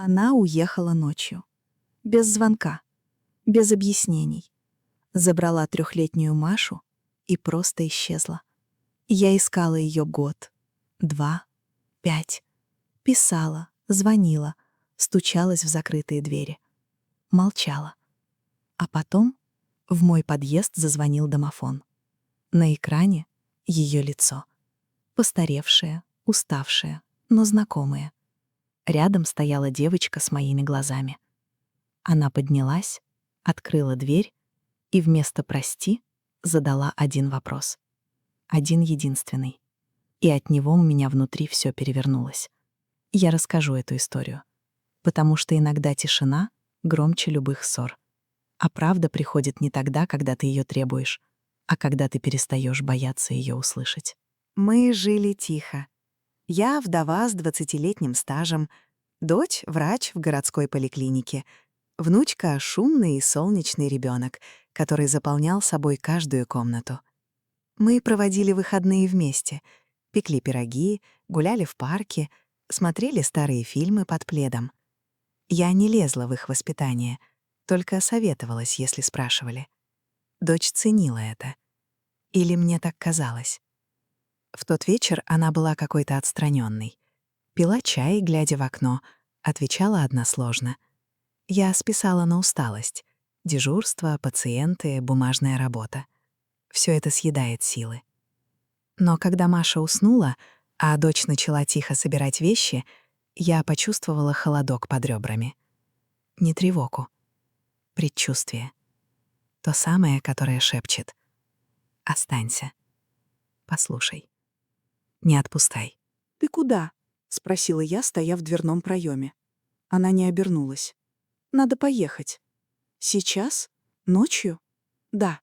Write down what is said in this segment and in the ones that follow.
Она уехала ночью. Без звонка, без объяснений. Забрала трехлетнюю Машу и просто исчезла. Я искала ее год, 2, 5. Писала, звонила, стучалась в закрытые двери. Молчала. А потом в мой подъезд зазвонил домофон. На экране ее лицо. Постаревшее, уставшее, но знакомое. Рядом стояла девочка с моими глазами. Она поднялась, открыла дверь и вместо «прости» задала один вопрос. Один единственный. И от него у меня внутри все перевернулось. Я расскажу эту историю. Потому что иногда тишина громче любых ссор. А правда приходит не тогда, когда ты ее требуешь, а когда ты перестаешь бояться ее услышать. Мы жили тихо. Я вдова с 20-летним стажем, дочь — врач в городской поликлинике, внучка — шумный и солнечный ребенок, который заполнял собой каждую комнату. Мы проводили выходные вместе, пекли пироги, гуляли в парке, смотрели старые фильмы под пледом. Я не лезла в их воспитание, только советовалась, если спрашивали. Дочь ценила это. Или мне так казалось. В тот вечер она была какой-то отстраненной. Пила чай, глядя в окно, отвечала односложно. Я списала на усталость. Дежурство, пациенты, бумажная работа. Все это съедает силы. Но когда Маша уснула, а дочь начала тихо собирать вещи, я почувствовала холодок под ребрами. Не тревогу. Предчувствие. То самое, которое шепчет: «Останься. Послушай. Не отпускай». «Ты куда?» — спросила я, стоя в дверном проеме. Она не обернулась. «Надо поехать». «Сейчас? Ночью?» «Да».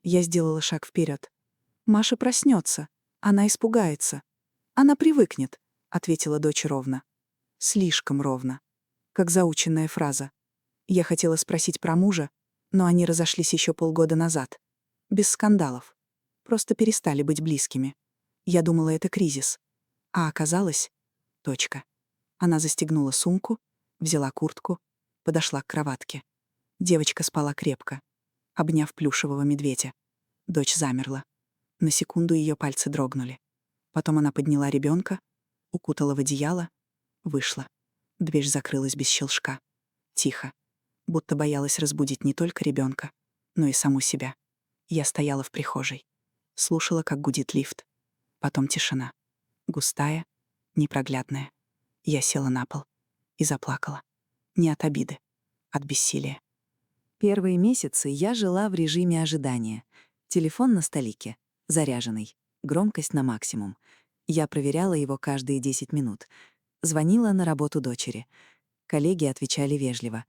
Я сделала шаг вперед. «Маша проснется. Она испугается. Она привыкнет», — ответила дочь ровно. Слишком ровно. Как заученная фраза. Я хотела спросить про мужа, но они разошлись еще полгода назад. Без скандалов. Просто перестали быть близкими. Я думала, это кризис. А оказалось — точка. Она застегнула сумку, взяла куртку, подошла к кроватке. Девочка спала крепко, обняв плюшевого медведя. Дочь замерла. На секунду ее пальцы дрогнули. Потом она подняла ребенка, укутала в одеяло, вышла. Дверь закрылась без щелчка. Тихо. Будто боялась разбудить не только ребенка, но и саму себя. Я стояла в прихожей. Слушала, как гудит лифт. Потом тишина. Густая, непроглядная. Я села на пол и заплакала. Не от обиды, от бессилия. Первые месяцы я жила в режиме ожидания. Телефон на столике, заряженный, громкость на максимум. Я проверяла его каждые 10 минут. Звонила на работу дочери. Коллеги отвечали вежливо.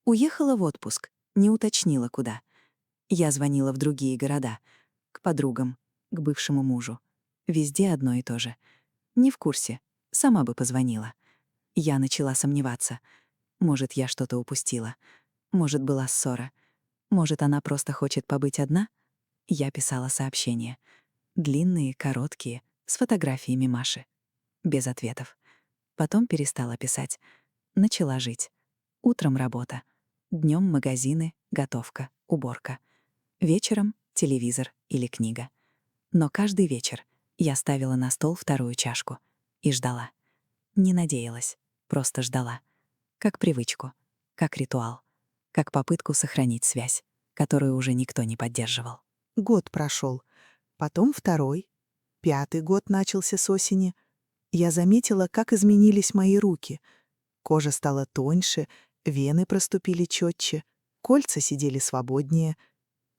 Уехала в отпуск, не уточнила, куда. Я звонила в другие города. К подругам, к бывшему мужу. Везде одно и то же. Не в курсе, сама бы позвонила. Я начала сомневаться. Может, я что-то упустила. Может, была ссора. Может, она просто хочет побыть одна? Я писала сообщения. Длинные, короткие, с фотографиями Маши. Без ответов. Потом перестала писать. Начала жить. Утром работа. Днем магазины, готовка, уборка. Вечером телевизор или книга. Но каждый вечер я ставила на стол вторую чашку и ждала. Не надеялась, просто ждала. Как привычку, как ритуал, как попытку сохранить связь, которую уже никто не поддерживал. Год прошел, потом второй, 5-й год начался с осени. Я заметила, как изменились мои руки. Кожа стала тоньше, вены проступили четче, кольца сидели свободнее.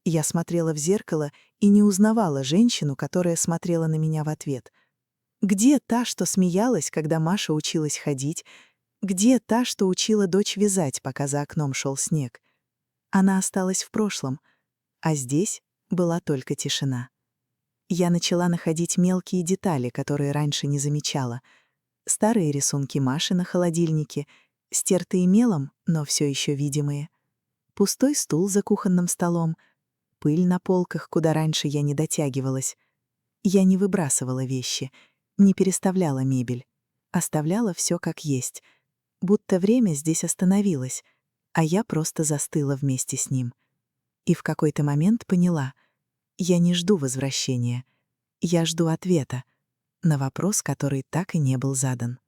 Я смотрела в зеркало и не узнавала женщину, которая смотрела на меня в ответ. Где та, что смеялась, когда Маша училась ходить? Где та, что учила дочь вязать, пока за окном шел снег? Она осталась в прошлом, а здесь была только тишина. Я начала находить мелкие детали, которые раньше не замечала. Старые рисунки Маши на холодильнике, стертые мелом, но все еще видимые. Пустой стул за кухонным столом, пыль на полках, куда раньше я не дотягивалась. Я не выбрасывала вещи, не переставляла мебель, оставляла все как есть. будто время здесь остановилось, а я просто застыла вместе с ним. И в какой-то момент поняла, я не жду возвращения, я жду ответа на вопрос, который так и не был задан.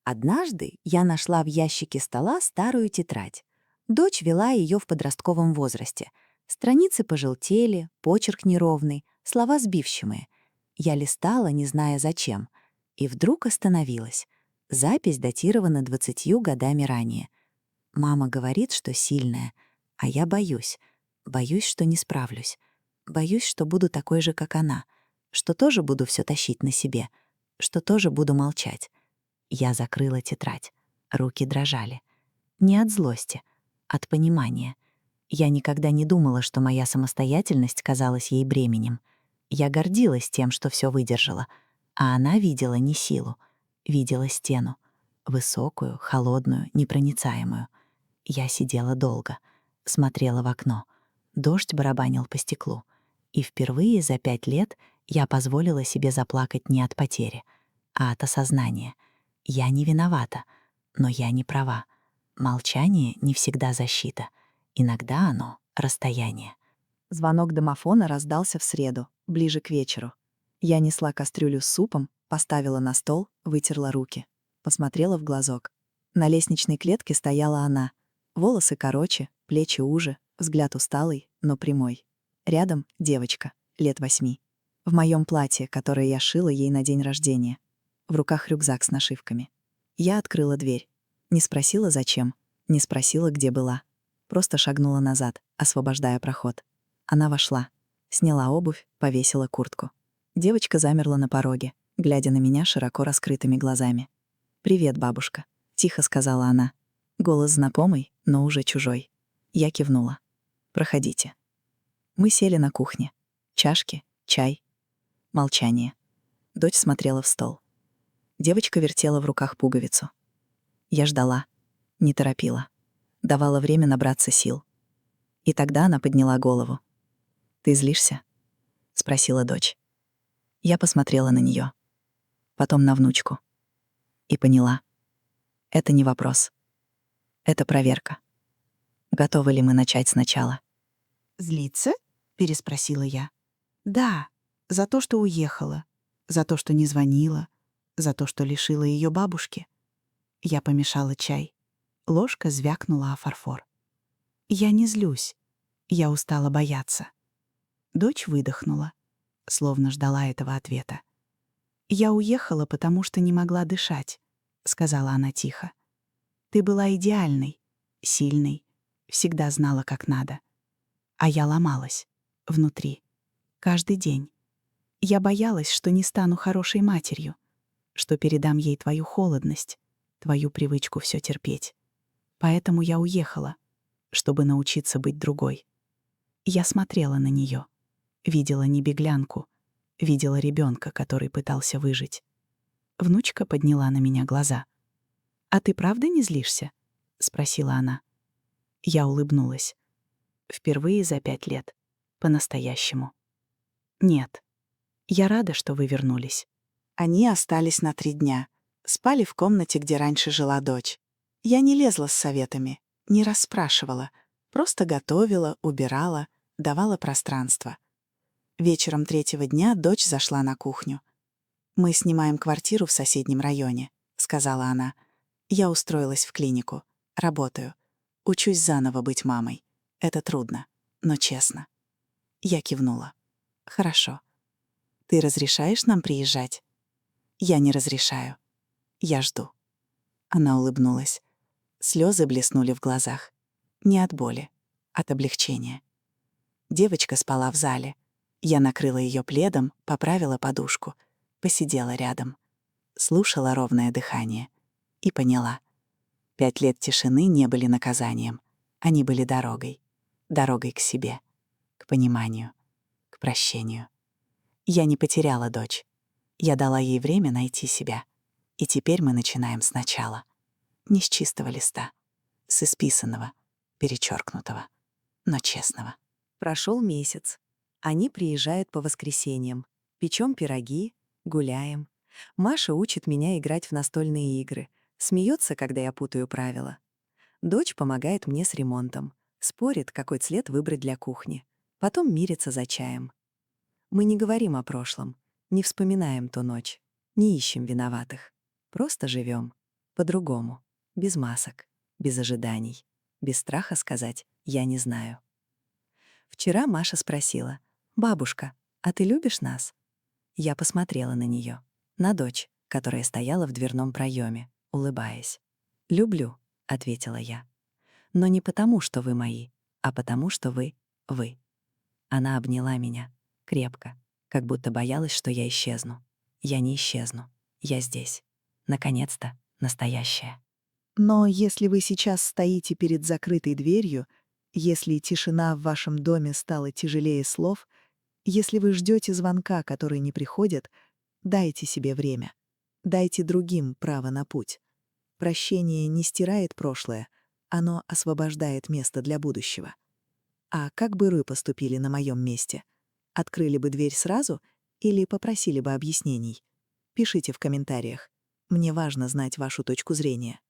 Однажды я нашла в ящике стола старую тетрадь. Дочь вела ее в подростковом возрасте. Страницы пожелтели, почерк неровный, слова сбивчивые. Я листала, не зная зачем, и вдруг остановилась. Запись датирована 20 годами ранее. Мама говорит, что сильная, а я боюсь. Боюсь, что не справлюсь. Боюсь, что буду такой же, как она, что тоже буду все тащить на себе, что тоже буду молчать. Я закрыла тетрадь. Руки дрожали. Не от злости, от понимания. Я никогда не думала, что моя самостоятельность казалась ей бременем. Я гордилась тем, что все выдержала, а она видела не силу, видела стену. Высокую, холодную, непроницаемую. Я сидела долго, смотрела в окно. Дождь барабанил по стеклу. И впервые за 5 лет я позволила себе заплакать не от потери, а от осознания. Я не виновата, но я не права. Молчание не всегда защита. Иногда оно — расстояние. Звонок домофона раздался в среду, ближе к вечеру. Я несла кастрюлю с супом, поставила на стол, вытерла руки. Посмотрела в глазок. На лестничной клетке стояла она. Волосы короче, плечи уже, взгляд усталый, но прямой. Рядом девочка, лет 8. В моем платье, которое я шила ей на день рождения. В руках рюкзак с нашивками. Я открыла дверь. Не спросила, зачем. Не спросила, где была. Просто шагнула назад, освобождая проход. Она вошла. Сняла обувь, повесила куртку. Девочка замерла на пороге, глядя на меня широко раскрытыми глазами. «Привет, бабушка», — тихо сказала она. Голос знакомый, но уже чужой. Я кивнула. «Проходите». Мы сели на кухне. Чашки, чай. Молчание. Дочь смотрела в стол. Девочка вертела в руках пуговицу. Я ждала, не торопила. Давала время набраться сил. И тогда она подняла голову. «Ты злишься?» — спросила дочь. Я посмотрела на нее, потом на внучку. И поняла. Это не вопрос. Это проверка. Готовы ли мы начать сначала? «Злиться?» — переспросила я. «Да, за то, что уехала, за то, что не звонила, за то, что лишила ее бабушки». Я помешала чай. Ложка звякнула о фарфор. «Я не злюсь. Я устала бояться». Дочь выдохнула, словно ждала этого ответа. «Я уехала, потому что не могла дышать», — сказала она тихо. «Ты была идеальной, сильной, всегда знала, как надо. А я ломалась. Внутри. Каждый день. Я боялась, что не стану хорошей матерью, что передам ей твою холодность, твою привычку все терпеть. Поэтому я уехала, чтобы научиться быть другой. Я смотрела на нее, видела не беглянку, видела ребенка, который пытался выжить. Внучка подняла на меня глаза. «А ты правда не злишься?» — спросила она. Я улыбнулась. Впервые за 5 лет. По-настоящему. «Нет. Я рада, что вы вернулись». Они остались на 3 дня. Спали в комнате, где раньше жила дочь. Я не лезла с советами, не расспрашивала. Просто готовила, убирала, давала пространство. Вечером 3-го дня дочь зашла на кухню. «Мы снимаем квартиру в соседнем районе», — сказала она. «Я устроилась в клинику. Работаю. Учусь заново быть мамой. Это трудно, но честно». Я кивнула. «Хорошо. Ты разрешаешь нам приезжать?» «Я не разрешаю. Я жду». Она улыбнулась. Слезы блеснули в глазах. Не от боли, от облегчения. Девочка спала в зале. Я накрыла ее пледом, поправила подушку, посидела рядом. Слушала ровное дыхание. И поняла. 5 лет тишины не были наказанием. Они были дорогой. Дорогой к себе, к пониманию, к прощению. Я не потеряла дочь. Я дала ей время найти себя. И теперь мы начинаем сначала. Не с чистого листа, с исписанного, перечеркнутого, но честного. Прошел месяц. Они приезжают по воскресеньям. Печем пироги, гуляем. Маша учит меня играть в настольные игры. Смеется, когда я путаю правила. Дочь помогает мне с ремонтом, спорит, какой цвет выбрать для кухни. Потом мирится за чаем. Мы не говорим о прошлом, не вспоминаем ту ночь, не ищем виноватых. Просто живем по-другому, без масок, без ожиданий, без страха сказать «я не знаю». Вчера Маша спросила: «Бабушка, а ты любишь нас?» Я посмотрела на нее, на дочь, которая стояла в дверном проеме, улыбаясь. «Люблю», — ответила я. «Но не потому, что вы мои, а потому, что вы — вы». Она обняла меня, крепко, как будто боялась, что я исчезну. Я не исчезну. Я здесь. Наконец-то настоящая. Но если вы сейчас стоите перед закрытой дверью, если тишина в вашем доме стала тяжелее слов, если вы ждете звонка, который не приходит, дайте себе время. Дайте другим право на путь. Прощение не стирает прошлое, оно освобождает место для будущего. А как бы вы поступили на моем месте? Открыли бы дверь сразу или попросили бы объяснений? Пишите в комментариях. Мне важно знать вашу точку зрения.